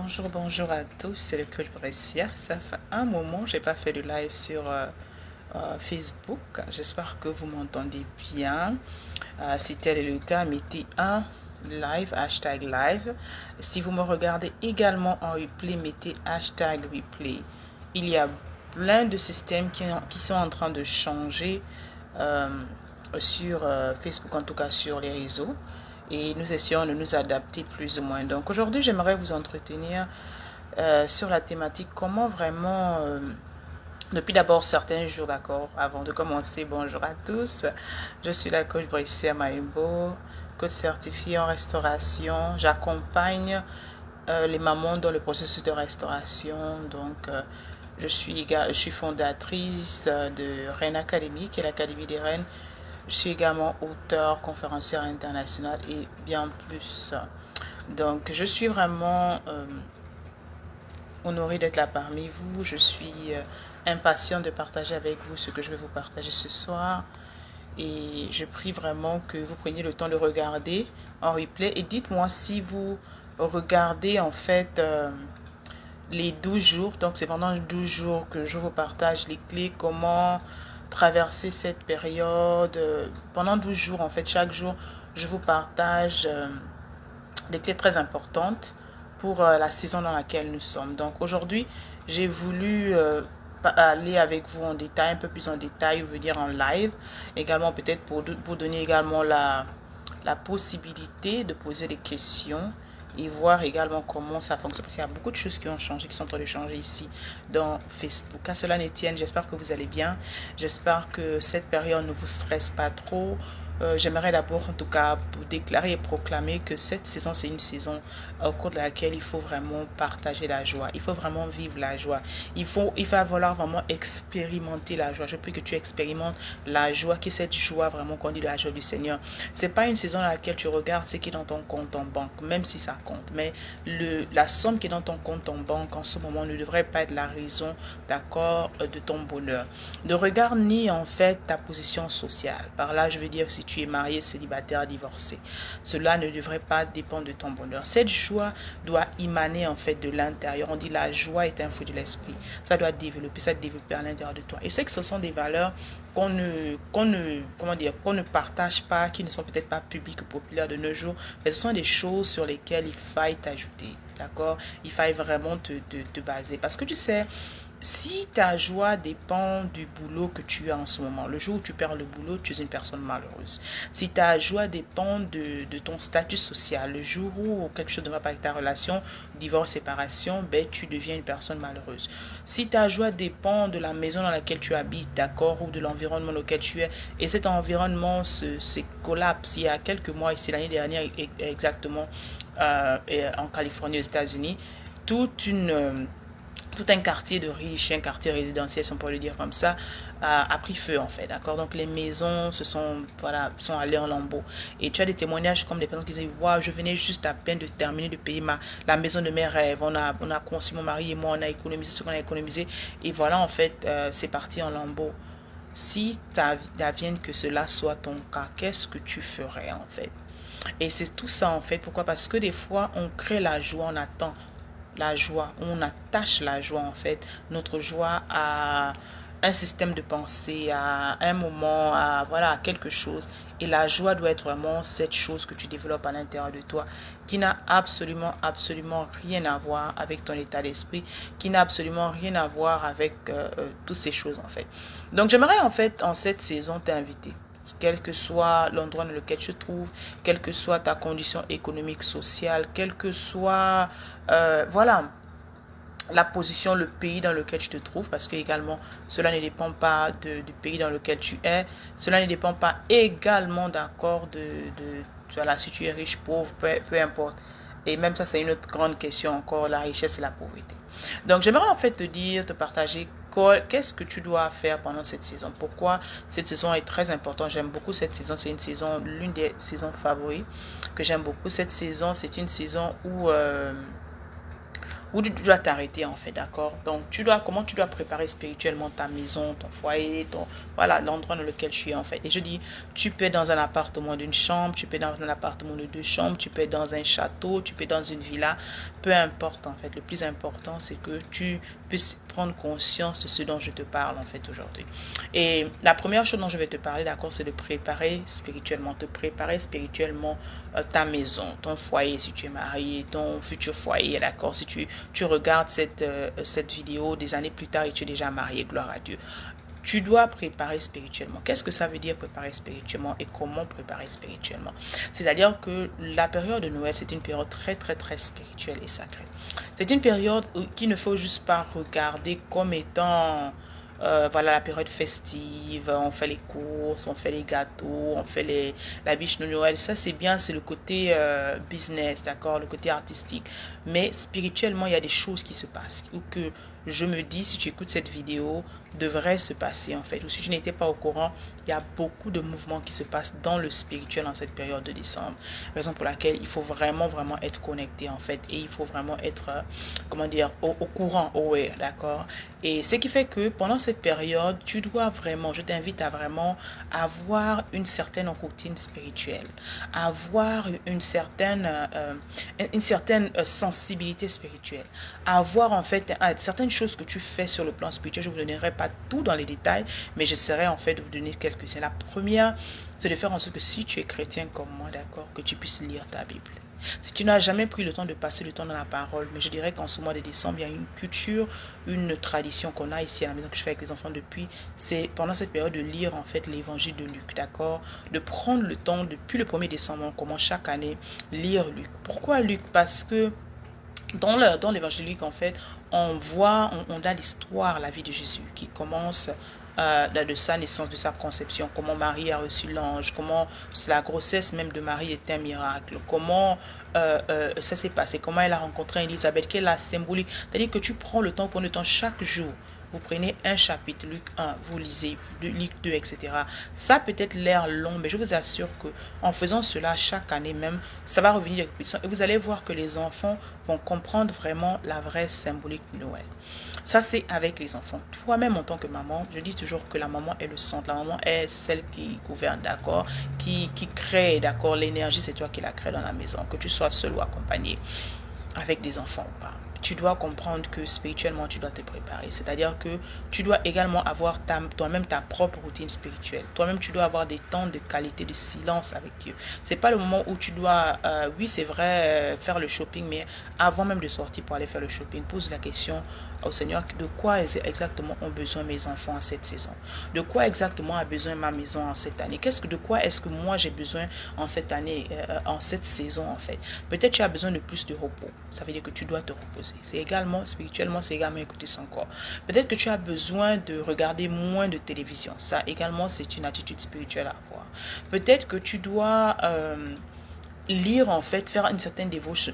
Bonjour à tous, c'est le coach Brescia. Ça fait un moment que je n'ai pas fait de live sur Facebook. J'espère que vous m'entendez bien. Si tel est le cas, mettez un live, hashtag live. Si vous me regardez également en replay, mettez hashtag replay. Il y a plein de systèmes qui sont en train de changer euh, sur Facebook, en tout cas sur les réseaux. Et nous essayons de nous adapter plus ou moins. Donc aujourd'hui, j'aimerais vous entretenir sur la thématique comment vraiment, depuis d'abord certains jours, d'accord, avant de commencer, bonjour à tous, je suis la coach Brescia Maïbo, coach certifié en restauration, j'accompagne les mamans dans le processus de restauration, donc je suis fondatrice de Reine Academy, qui est l'Académie des Reines. Je suis également auteur, conférencière internationale et bien plus. Donc, je suis vraiment honorée d'être là parmi vous. Je suis impatient de partager avec vous ce que je vais vous partager ce soir. Et je prie vraiment que vous preniez le temps de regarder en replay. Et dites-moi si vous regardez en fait les 12 jours. Donc, c'est pendant 12 jours que je vous partage les clés, comment traverser cette période. Pendant 12 jours, en fait, chaque jour, je vous partage des clés très importantes pour la saison dans laquelle nous sommes. Donc, aujourd'hui, j'ai voulu aller avec vous en détail, un peu plus en détail, ou venir en live. Également, peut-être pour donner également la possibilité de poser des questions et voir également comment ça fonctionne. Parce qu'il y a beaucoup de choses qui ont changé, qui sont en train de changer ici dans Facebook. À cela ne tienne, j'espère que vous allez bien. J'espère que cette période ne vous stresse pas trop. J'aimerais d'abord en tout cas déclarer et proclamer que cette saison, c'est une saison au cours de laquelle il faut vraiment partager la joie. Il faut vraiment vivre la joie. Il va falloir vraiment expérimenter la joie. Je prie que tu expérimentes la joie, qui est cette joie vraiment qu'on dit de la joie du Seigneur. C'est pas une saison dans laquelle tu regardes ce qui est dans ton compte en banque, même si ça compte. Mais la somme qui est dans ton compte en banque en ce moment ne devrait pas être la raison, d'accord, de ton bonheur. Ne regarde ni en fait ta position sociale. Par là, je veux dire si tu es marié, célibataire, divorcé. Cela ne devrait pas dépendre de ton bonheur. Cette joie doit émaner en fait de l'intérieur. On dit la joie est un fruit de l'esprit. Ça doit développer à l'intérieur de toi. Et je sais que ce sont des valeurs qu'on ne partage pas, qui ne sont peut-être pas publiques ou populaires de nos jours, mais ce sont des choses sur lesquelles il faille t'ajouter, d'accord? Il faille vraiment te baser. Parce que tu sais, si ta joie dépend du boulot que tu as en ce moment, le jour où tu perds le boulot, tu es une personne malheureuse. Si ta joie dépend de ton statut social, le jour où quelque chose ne va pas avec ta relation, divorce, séparation, ben, tu deviens une personne malheureuse. Si ta joie dépend de la maison dans laquelle tu habites, d'accord, ou de l'environnement dans lequel tu es, et cet environnement se collapse, il y a quelques mois, ici l'année dernière exactement, en Californie, aux États-Unis, toute une tout un quartier de riches, un quartier résidentiel, si on peut le dire comme ça, a pris feu en fait, d'accord. Donc les maisons sont allées en lambeaux. Et tu as des témoignages comme des personnes qui disent, waouh, je venais juste à peine de terminer de payer la maison de mes rêves. On a conçu, mon mari et moi, on a économisé ce qu'on a économisé. Et voilà, en fait, c'est parti en lambeaux. Si t'advienne que cela soit ton cas, qu'est-ce que tu ferais en fait? Et c'est tout ça en fait. Pourquoi? Parce que des fois, on crée la joie, on attend la joie, on attache la joie en fait, notre joie à un système de pensée, à un moment, à quelque chose. Et la joie doit être vraiment cette chose que tu développes à l'intérieur de toi, qui n'a absolument rien à voir avec ton état d'esprit, qui n'a absolument rien à voir avec toutes ces choses en fait. Donc j'aimerais en fait en cette saison t'inviter, quel que soit l'endroit dans lequel tu te trouves, quelle que soit ta condition économique, sociale, quel que soit, voilà, la position, le pays dans lequel tu te trouves, parce que également, cela ne dépend pas du pays dans lequel tu es, cela ne dépend pas également d'accord voilà, si tu es riche, pauvre, peu importe. Et même ça, c'est une autre grande question encore, la richesse et la pauvreté. Donc, j'aimerais en fait te partager qu'est-ce que tu dois faire pendant cette saison. Pourquoi cette saison est très importante. J'aime beaucoup cette saison. C'est une saison, l'une des saisons favorites que j'aime beaucoup. Cette saison, c'est une saison où où tu dois t'arrêter en fait, d'accord? Donc comment tu dois préparer spirituellement ta maison, ton foyer, voilà, l'endroit dans lequel tu es en fait. Et je dis, tu peux être dans un appartement d'une chambre, tu peux être dans un appartement de 2 chambres, tu peux être dans un château, tu peux être dans une villa, peu importe en fait. Le plus important, c'est que tu puisses prendre conscience de ce dont je te parle en fait aujourd'hui. Et la première chose dont je vais te parler, d'accord, c'est de préparer spirituellement, te préparer spirituellement ta maison, ton foyer si tu es marié, ton futur foyer, d'accord, si tu regardes cette vidéo des années plus tard et tu es déjà marié, gloire à Dieu. Tu dois préparer spirituellement. Qu'est-ce que ça veut dire préparer spirituellement et comment préparer spirituellement? C'est-à-dire que la période de Noël, c'est une période très, très, très spirituelle et sacrée. C'est une période qu'il ne faut juste pas regarder comme étant voilà la période festive, on fait les courses, on fait les gâteaux, on fait la biche de Noël. Ça c'est bien, c'est le côté business, d'accord, le côté artistique. Mais spirituellement, il y a des choses qui se passent ou que je me dis, si tu écoutes cette vidéo, devrait se passer en fait. Ou si tu n'étais pas au courant, il y a beaucoup de mouvements qui se passent dans le spirituel en cette période de décembre. Raison pour laquelle il faut vraiment, vraiment être connecté en fait. Et il faut vraiment être, comment dire, au courant, aware, d'accord. Et ce qui fait que pendant cette période, tu dois vraiment, je t'invite à vraiment avoir une certaine routine spirituelle, avoir une certaine sensibilité spirituelle, avoir en fait certaines choses que tu fais sur le plan spirituel. Je ne vous donnerai pas tout dans les détails, mais j'essaierai en fait de vous donner quelques-unes. La première, c'est de faire en sorte que si tu es chrétien comme moi, d'accord, que tu puisses lire ta Bible. Si tu n'as jamais pris le temps de passer le temps dans la parole, mais je dirais qu'en ce mois de décembre, il y a une culture, une tradition qu'on a ici à la maison que je fais avec les enfants depuis, c'est pendant cette période de lire en fait l'évangile de Luc, d'accord? De prendre le temps, depuis le 1er décembre, on commence chaque année, lire Luc. Pourquoi Luc? Parce que dans l'évangélique, en fait, on a l'histoire, la vie de Jésus qui commence de sa naissance, de sa conception, comment Marie a reçu l'ange, comment la grossesse même de Marie est un miracle, comment ça s'est passé, comment elle a rencontré Élisabeth, quelle est la symbolique. C'est-à-dire que tu prends le temps pour le temps chaque jour. Vous prenez un chapitre, Luc 1, vous lisez, Luc 2, etc. Ça peut être l'air long, mais je vous assure que en faisant cela chaque année même, ça va revenir de répétition et vous allez voir que les enfants vont comprendre vraiment la vraie symbolique de Noël. Ça, c'est avec les enfants. Toi-même, en tant que maman, je dis toujours que la maman est le centre. La maman est celle qui gouverne, d'accord, qui crée, d'accord, l'énergie, c'est toi qui la crée dans la maison, que tu sois seul ou accompagné avec des enfants ou pas. Tu dois comprendre que spirituellement, tu dois te préparer. C'est-à-dire que tu dois également avoir toi-même ta propre routine spirituelle. Toi-même, tu dois avoir des temps de qualité, de silence avec Dieu. C'est pas le moment où tu dois, oui, c'est vrai, faire le shopping, mais avant même de sortir pour aller faire le shopping, pose la question au Seigneur, de quoi exactement ont besoin mes enfants en cette saison? De quoi exactement a besoin ma maison en cette année? De quoi est-ce que moi j'ai besoin en cette année, en cette saison en fait? Peut-être tu as besoin de plus de repos. Ça veut dire que tu dois te reposer. C'est également, spirituellement, c'est également écouter son corps. Peut-être que tu as besoin de regarder moins de télévision. Ça également, c'est une attitude spirituelle à avoir. Peut-être que tu dois lire en fait, faire une certaine dévotion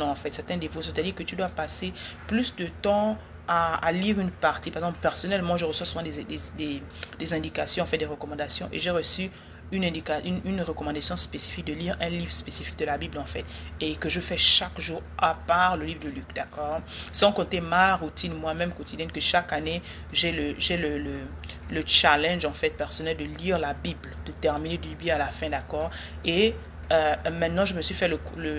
en fait, certaines dévotions, c'est-à-dire que tu dois passer plus de temps à lire une partie. Par exemple, personnellement, je reçois souvent des indications, en fait, des recommandations, et j'ai reçu une recommandation spécifique de lire un livre spécifique de la Bible en fait, et que je fais chaque jour à part le livre de Luc, d'accord, sans compter ma routine moi-même quotidienne, que chaque année j'ai le challenge en fait personnel de lire la Bible, de terminer du début à la fin, d'accord. Et maintenant je me suis fait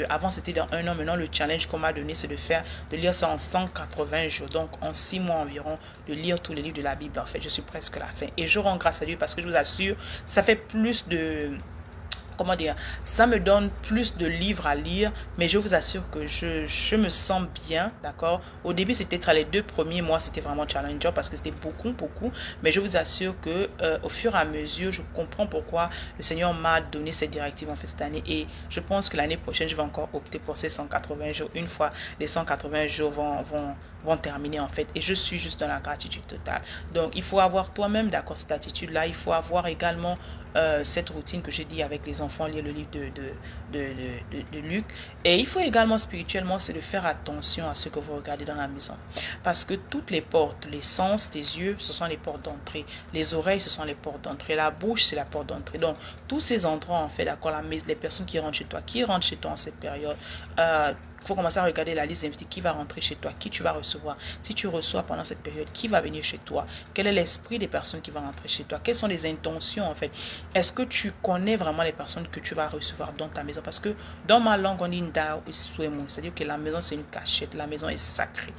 avant c'était dans un an, maintenant le challenge qu'on m'a donné c'est de lire ça en 180 jours, donc en 6 mois environ, de lire tous les livres de la Bible en fait. Je suis presque à la fin et je rends grâce à Dieu parce que je vous assure, ça fait plus de, comment dire, ça me donne plus de livres à lire, mais je vous assure que je me sens bien, d'accord. Au début, c'était les 2 premiers mois, c'était vraiment challengeant parce que c'était beaucoup, mais je vous assure que au fur et à mesure, je comprends pourquoi le Seigneur m'a donné cette directive en fait cette année, et je pense que l'année prochaine, je vais encore opter pour ces 180 jours, une fois les 180 jours vont terminer en fait, et je suis juste dans la gratitude totale. Donc il faut avoir toi-même, d'accord, cette attitude là. Il faut avoir également cette routine que j'ai dit avec les enfants, lire le livre de Luc. Et il faut également spirituellement, c'est de faire attention à ce que vous regardez dans la maison, parce que toutes les portes, les sens, tes yeux, ce sont les portes d'entrée, les oreilles, ce sont les portes d'entrée, la bouche, c'est la porte d'entrée. Donc tous ces endroits en fait, d'accord, les personnes qui rentrent chez toi en cette période, faut commencer à regarder la liste d'invités, qui va rentrer chez toi, qui tu vas recevoir. Si tu reçois pendant cette période, qui va venir chez toi, quel est l'esprit des personnes qui vont rentrer chez toi, quelles sont les intentions en fait. Est-ce que tu connais vraiment les personnes que tu vas recevoir dans ta maison? Parce que dans ma langue, on dit ndao isuemu, c'est-à-dire que la maison c'est une cachette, la maison est sacrée.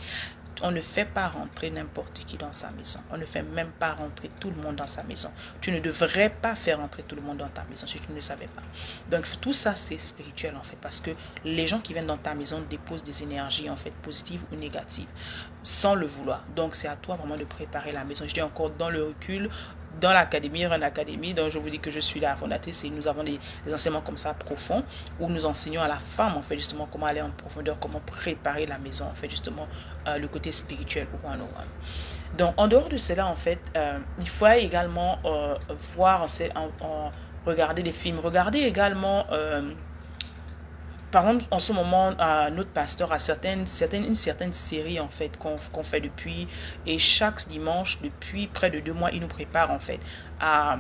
On ne fait pas rentrer n'importe qui dans sa maison. On ne fait même pas rentrer tout le monde dans sa maison. Tu ne devrais pas faire rentrer tout le monde dans ta maison si tu ne le savais pas. Donc tout ça c'est spirituel en fait, parce que les gens qui viennent dans ta maison déposent des énergies en fait positives ou négatives sans le vouloir. Donc c'est à toi vraiment de préparer la maison. Je dis encore dans le recul, dans l'académie, Reine Académie, donc je vous dis que je suis la fondatrice et nous avons des enseignements comme ça profonds où nous enseignons à la femme en fait justement comment aller en profondeur, comment préparer la maison en fait justement le côté spirituel pour one. Donc en dehors de cela en fait, il faut également voir, regarder des films, regarder également par exemple, en ce moment, notre pasteur a une certaine série en fait qu'on fait depuis, et chaque dimanche, depuis près de 2 mois, il nous prépare en fait à...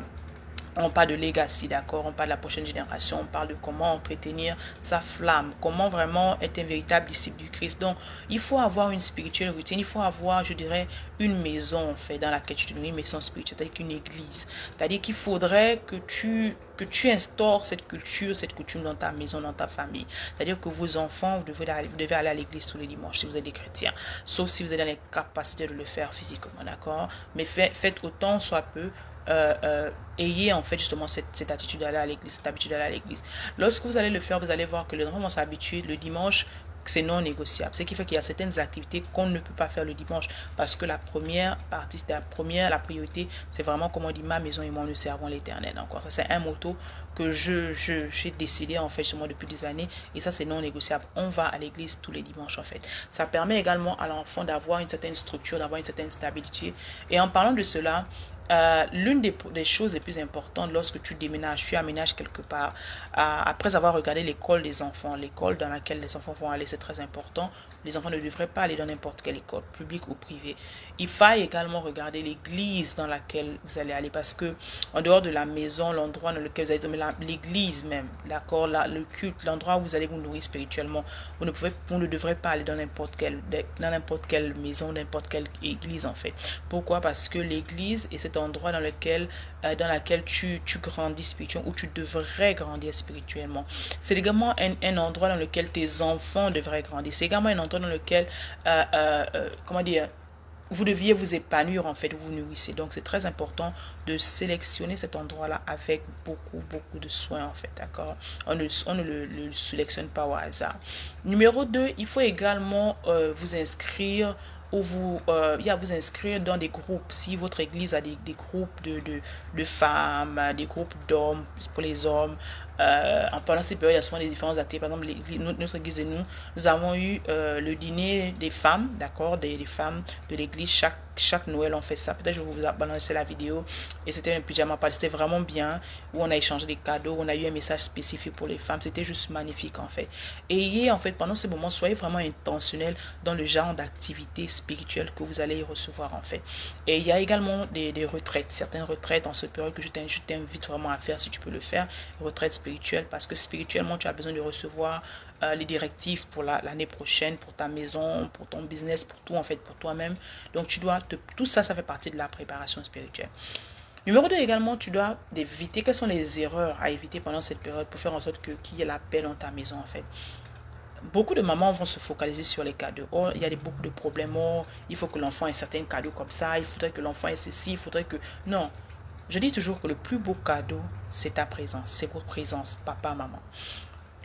On parle de legacy, d'accord? On parle de la prochaine génération, on parle de comment entretenir sa flamme, comment vraiment être un véritable disciple du Christ. Donc, il faut avoir une spirituelle routine, il faut avoir, je dirais, une maison, en fait, dans laquelle tu te nourris, une maison spirituelle, c'est-à-dire qu'une église. C'est-à-dire qu'il faudrait que tu instaures cette culture, cette coutume dans ta maison, dans ta famille. C'est-à-dire que vos enfants, vous devez aller à l'église tous les dimanches, si vous êtes des chrétiens. Sauf si vous êtes dans les capacités de le faire physiquement, d'accord? Mais faites autant soit peu ayez en fait justement cette attitude d'aller à l'église, cette habitude d'aller à l'église. Lorsque vous allez le faire, vous allez voir que les enfants vont s'habituer. Le dimanche, c'est non négociable. Ce qui fait qu'il y a certaines activités qu'on ne peut pas faire le dimanche, parce que la première partie, la priorité, c'est vraiment, comme on dit, ma maison et moi nous servons l'Éternel. Encore, ça c'est un motto que j'ai décidé en fait justement depuis des années, et ça c'est non négociable. On va à l'église tous les dimanches en fait. Ça permet également à l'enfant d'avoir une certaine structure, d'avoir une certaine stabilité. Et en parlant de cela, l'une des choses les plus importantes lorsque tu déménages, tu aménages quelque part, après avoir regardé l'école des enfants, l'école dans laquelle les enfants vont aller, c'est très important. Les enfants ne devraient pas aller dans n'importe quelle école, publique ou privée. Il faut également regarder l'église dans laquelle vous allez aller, parce que en dehors de la maison, l'endroit dans lequel vous allez aller, l'église même, d'accord, le culte, l'endroit où vous allez vous nourrir spirituellement, vous ne devrez pas aller dans n'importe quelle maison, n'importe quelle église en fait. Pourquoi? Parce que l'église est cet endroit dans laquelle tu grandis spirituellement, où tu devrais grandir spirituellement. C'est également un endroit dans lequel tes enfants devraient grandir. C'est également un endroit dans lequel comment dire, vous deviez vous épanouir en fait, vous vous nourrissez. Donc c'est très important de sélectionner cet endroit-là avec beaucoup de soin en fait, d'accord? On ne le sélectionne pas au hasard. Numéro 2, il faut également vous inscrire vous inscrire dans des groupes. Si votre église a des groupes de femmes, des groupes d'hommes pour les hommes, pendant ces périodes, il y a souvent des différentes activités. Par exemple, notre église et nous avons eu le dîner des femmes, d'accord, des femmes de l'église. Chaque Noël, on fait ça. Peut-être que je vais vous balancer la vidéo. Et c'était un pyjama party. C'était vraiment bien. Où on a échangé des cadeaux. On a eu un message spécifique pour les femmes. C'était juste magnifique, en fait. Et en fait, pendant ces moments, soyez vraiment intentionnels dans le genre d'activité spirituelle que vous allez y recevoir, en fait. Et il y a également des retraites. Certaines retraites en ce période que je t'invite vraiment à faire si tu peux le faire. Retraite spirituelle. Parce que spirituellement, tu as besoin de recevoir les directives pour l'année prochaine, pour ta maison, pour ton business, pour tout en fait, pour toi-même. Donc tout ça, ça fait partie de la préparation spirituelle. Numéro 2 également, tu dois éviter, quelles sont les erreurs à éviter pendant cette période pour faire en sorte qu'il y ait la paix dans ta maison en fait. Beaucoup de mamans vont se focaliser sur les cadeaux. Oh, il y a beaucoup de problèmes. Oh, il faut que l'enfant ait certains cadeaux comme ça. Il faudrait que l'enfant ait ceci. Il faudrait que... Non. Je dis toujours que le plus beau cadeau, c'est ta présence. C'est votre présence, papa, maman.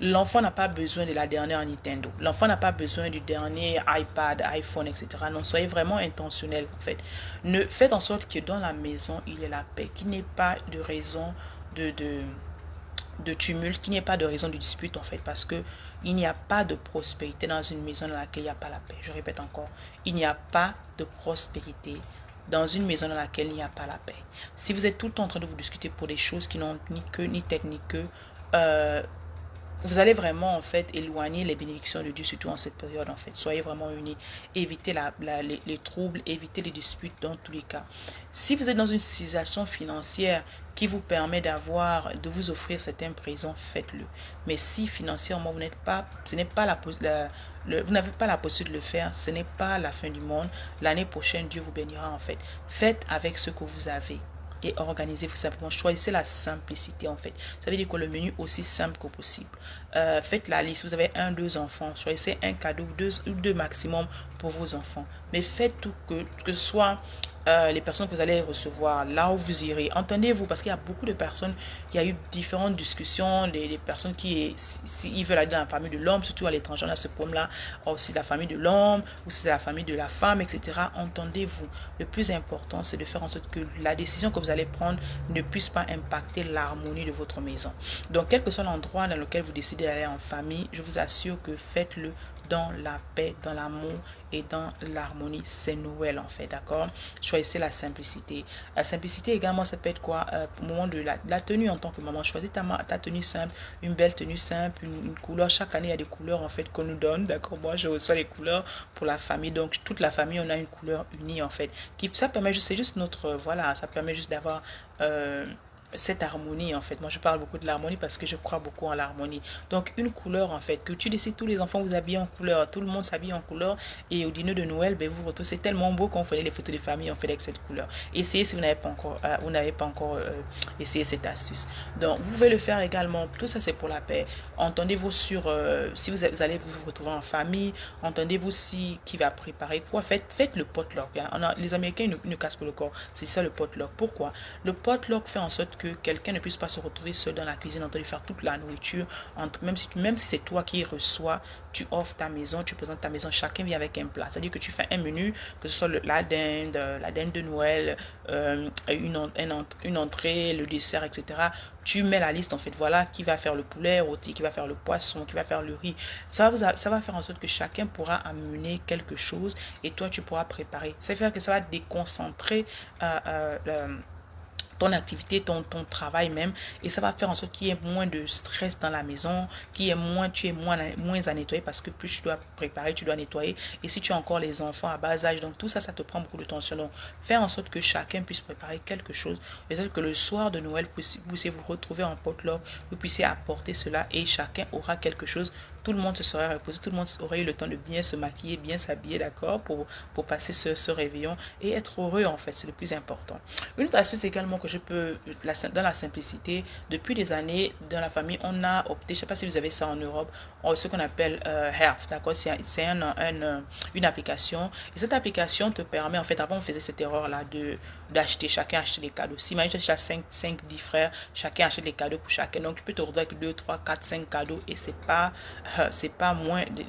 L'enfant n'a pas besoin de la dernière Nintendo. L'enfant n'a pas besoin du dernier iPad, iPhone, etc. Non, soyez vraiment intentionnel en fait. Faites en sorte que dans la maison, il y ait la paix, qu'il n'y ait pas de raison de tumulte, qu'il n'y ait pas de raison de dispute en fait. Parce que il n'y a pas de prospérité dans une maison dans laquelle il n'y a pas la paix. Je répète encore, il n'y a pas de prospérité dans une maison dans laquelle il n'y a pas la paix. Si vous êtes tout le temps en train de vous discuter pour des choses qui n'ont ni queue ni tête ni queue, vous allez vraiment en fait éloigner les bénédictions de Dieu, surtout en cette période en fait. Soyez vraiment unis, évitez les troubles, évitez les disputes dans tous les cas. Si vous êtes dans une situation financière qui vous permet de vous offrir certains présents, faites-le. Mais si financièrement vous n'êtes pas, ce n'est pas vous n'avez pas la possibilité de le faire, ce n'est pas la fin du monde. L'année prochaine, Dieu vous bénira en fait. Faites avec ce que vous avez et organisez-vous simplement. Choisissez la simplicité en fait. Ça veut dire que le menu aussi simple que possible. Faites la liste. Vous avez un, deux enfants. Choisissez un cadeau, deux maximum pour vos enfants. Mais faites tout que ce soit les personnes que vous allez recevoir, là où vous irez. Entendez-vous, parce qu'il y a beaucoup de personnes, il y a eu différentes discussions, les personnes qui, si ils veulent aller dans la famille de l'homme, surtout à l'étranger, on a ce problème-là, aussi la famille de l'homme, ou c'est la famille de la femme, etc. Entendez-vous. Le plus important, c'est de faire en sorte que la décision que vous allez prendre ne puisse pas impacter l'harmonie de votre maison. Donc, quel que soit l'endroit dans lequel vous décidez d'aller en famille, je vous assure que faites-le dans la paix, dans l'amour et dans l'harmonie. C'est Noël en fait, d'accord? Choisissez la simplicité. La simplicité également, ça peut être quoi? Au moment de la tenue en tant que maman, choisis ta tenue simple, une belle tenue simple, une couleur. Chaque année, il y a des couleurs en fait qu'on nous donne, d'accord? Moi, je reçois les couleurs pour la famille. Donc, toute la famille, on a une couleur unie en fait. Ça permet juste, c'est juste notre, voilà, ça permet juste d'avoir cette harmonie en fait. Moi je parle beaucoup de l'harmonie parce que je crois beaucoup en l'harmonie. Donc une couleur en fait, que tu décides tous les enfants vous habillez en couleur, tout le monde s'habille en couleur et au dîner de Noël, ben, vous retrouvez, c'est tellement beau qu'on fait les photos des familles, on fait avec cette couleur. Essayez si vous n'avez pas encore essayé cette astuce. Donc vous pouvez le faire également, tout ça c'est pour la paix. Entendez-vous sur, si vous allez vous retrouver en famille, entendez-vous si qui va préparer quoi, faites le potluck. Hein. Les Américains ne cassent pas le corps, c'est ça le potluck. Pourquoi? Le potluck fait en sorte que quelqu'un ne puisse pas se retrouver seul dans la cuisine en train de faire toute la nourriture. Même si c'est toi qui reçois, tu offres ta maison, tu présentes ta maison, chacun vient avec un plat. C'est-à-dire que tu fais un menu, que ce soit la dinde de Noël, une entrée, le dessert, etc. Tu mets la liste en fait, voilà qui va faire le poulet rôti, qui va faire le poisson, qui va faire le riz. Ça va faire en sorte que chacun pourra amener quelque chose et toi tu pourras préparer. Ça veut dire que ça va déconcentrer ton activité, ton travail même, et ça va faire en sorte qu'il y ait moins de stress dans la maison, tu es moins à nettoyer parce que plus tu dois préparer, tu dois nettoyer, et si tu as encore les enfants à bas âge, donc tout ça, ça te prend beaucoup de tension. Donc, faire en sorte que chacun puisse préparer quelque chose, et c'est que le soir de Noël, vous puissiez vous retrouver en potluck, vous puissiez apporter cela, et chacun aura quelque chose. Tout le monde se serait reposé, tout le monde aurait eu le temps de bien se maquiller, bien s'habiller, d'accord, pour passer ce réveillon et être heureux en fait, c'est le plus important. Une autre astuce également que je peux, dans la simplicité, depuis des années, dans la famille, on a opté, je ne sais pas si vous avez ça en Europe, ce qu'on appelle Health, d'accord, c'est une application, et cette application te permet, en fait, avant on faisait cette erreur-là d'acheter, chacun acheter des cadeaux. Si imagine tu as 10 frères, chacun achète des cadeaux pour chacun, donc tu peux te retrouver avec 2, 3, 4, 5 cadeaux, et c'est pas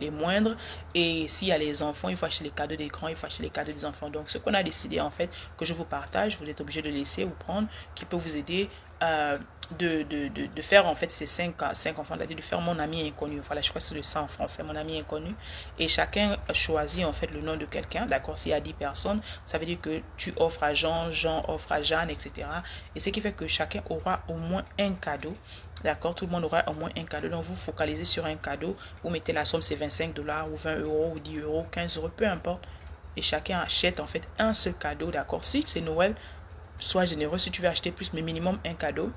les moindres. Et s'il y a les enfants, il faut acheter les cadeaux des grands, il faut acheter les cadeaux des enfants. Donc ce qu'on a décidé en fait, que je vous partage, vous êtes obligé de laisser ou prendre, qui peut vous aider de faire en fait ces 5 enfants, c'est-à-dire de faire mon ami inconnu. Voilà, je crois que c'est le ça en français, mon ami inconnu. Et chacun choisit en fait le nom de quelqu'un, d'accord. S'il y a 10 personnes, ça veut dire que tu offres à Jean, Jean offre à Jeanne, etc. Et ce qui fait que chacun aura au moins un cadeau. D'accord, tout le monde aura au moins un cadeau. Donc vous focalisez sur un cadeau, vous mettez la somme, c'est 25 $ ou 20 € ou 10 €, 15 €, peu importe. Et chacun achète en fait un seul cadeau, d'accord. Si c'est Noël, sois généreux si tu veux acheter plus, mais minimum un cadeau.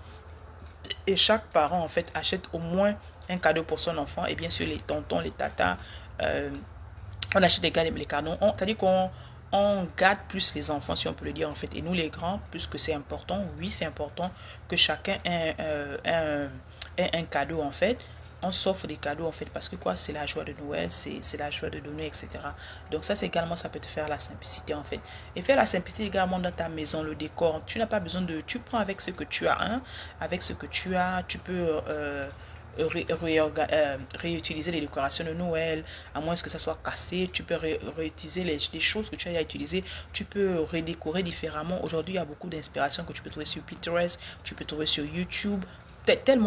Et chaque parent en fait achète au moins un cadeau pour son enfant. Et bien sûr les tontons, les tatas, on achète les cadeaux. C'est-à-dire qu'on garde plus les enfants, si on peut le dire en fait. Et nous les grands, puisque c'est important, oui c'est important que chacun ait un cadeau en fait. On s'offre des cadeaux en fait parce que quoi, c'est la joie de Noël, c'est la joie de donner, etc. Donc ça c'est également, ça peut te faire la simplicité en fait. Et faire la simplicité également dans ta maison, le décor. Tu n'as pas besoin tu prends avec ce que tu as, hein, avec ce que tu as, tu peux réutiliser les décorations de Noël, à moins que ça soit cassé, tu peux réutiliser les choses que tu as utilisées, tu peux redécorer différemment. Aujourd'hui, il y a beaucoup d'inspiration que tu peux trouver sur Pinterest, tu peux trouver sur YouTube, tellement